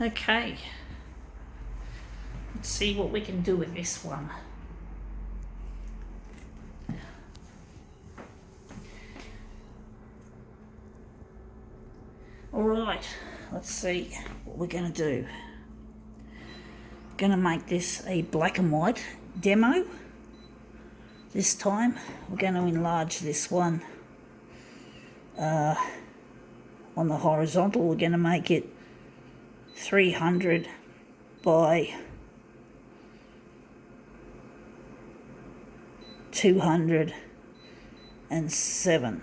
Okay, let's see what we can do with this one. Alright, let's see what we're going to do. Going to make this a black and white demo. This time we're going to enlarge this one on the horizontal. We're going to make it 300 by 207.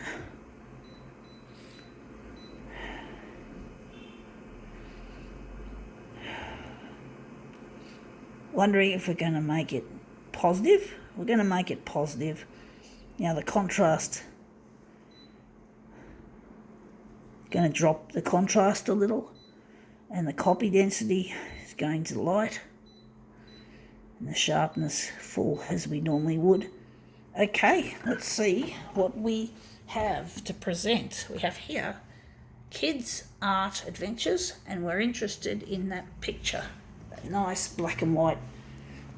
Wondering if we're going to make it positive. We're going to make it positive. Now the contrast, going to drop the contrast a little, and the copy density is going to light, and the sharpness full as we normally would. Okay, let's see what we have to present. We have here Kids Art Adventures, and we're interested in that picture, that nice black and white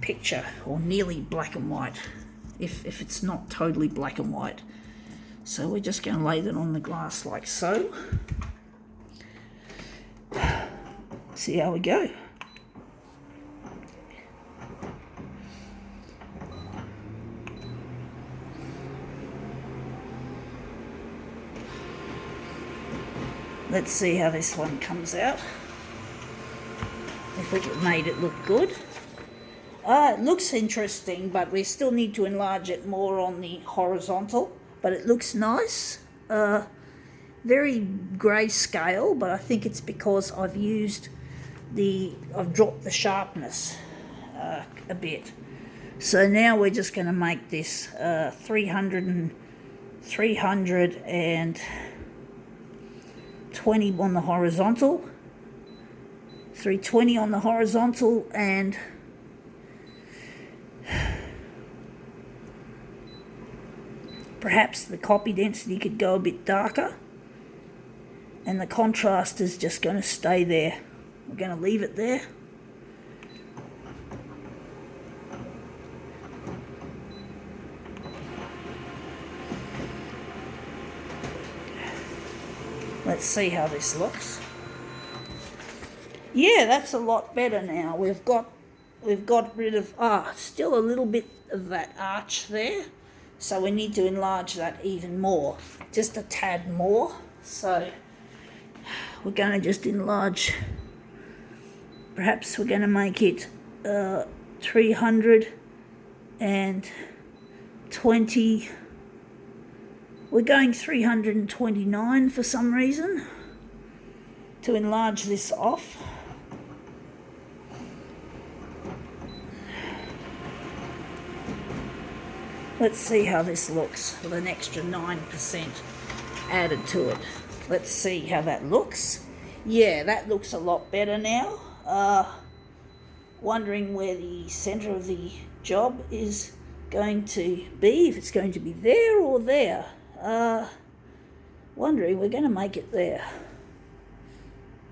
picture, or nearly black and white, if it's not totally black and white. So we're just going to lay that on the glass like so. See how we go. Let's see how this one comes out. If we've made it look good. It looks interesting, but we still need to enlarge it more on the horizontal. But it looks nice. Very grayscale, but I think it's because I've dropped the sharpness a bit. So now we're just going to make this 320 on the horizontal, 320 on the horizontal, and perhaps the copy density could go a bit darker, and the contrast is just going to stay there. We're going to leave it there. Let's see how this looks. Yeah, that's a lot better now. We've got rid of still a little bit of that arch there. So we need to enlarge that even more, just a tad more. So we're going to just enlarge, perhaps we're going to make it 320. We're going 329 for some reason to enlarge this off. Let's see how this looks with an extra 9% added to it. Let's see how that looks. Yeah, that looks a lot better now. Wondering where the centre of the job is going to be, if it's going to be there or there. Wondering, we're going to make it there.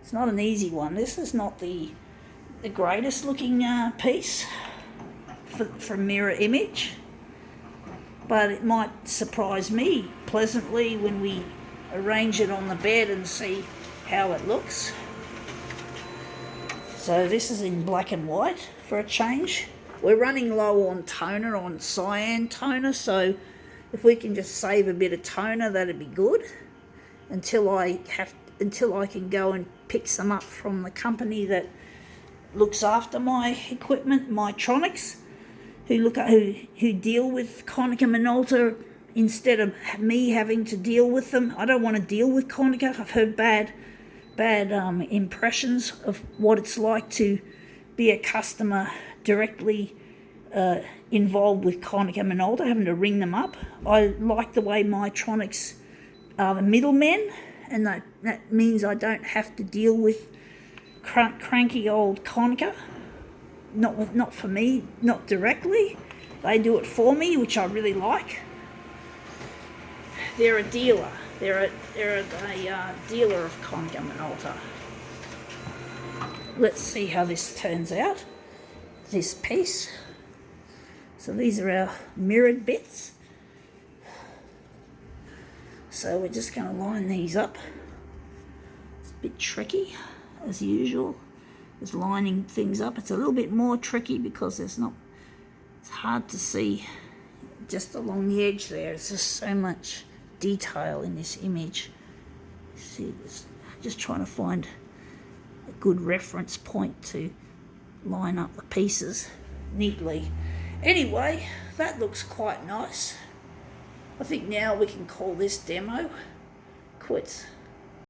It's not an easy one. This is not the greatest looking piece for mirror image. But it might surprise me pleasantly when we arrange it on the bed and see how it looks. So this is in black and white for a change. We're running low on toner, on cyan toner, so if we can just save a bit of toner, that'd be good. Until I can go and pick some up from the company that looks after my equipment, Mytronics, who deal with Konica Minolta instead of me having to deal with them. I don't want to deal with Konica. I've heard bad impressions of what it's like to be a customer directly involved with Konica Minolta, having to ring them up. I like the way Mytronics are the middlemen, and that means I don't have to deal with cranky old Konica. Not for me, not directly. They do it for me, which I really like. They're a dealer. They're a dealer of Konica Minolta. let's see how this turns out, this piece. So these are our mirrored bits. So we're just going to line these up. It's a bit tricky, as usual, with lining things up. It's a little bit more tricky because it's hard to see just along the edge there. There's just so much detail in this image. See, just trying to find a good reference point to line up the pieces neatly. Anyway, that looks quite nice. I think now we can call this demo quits.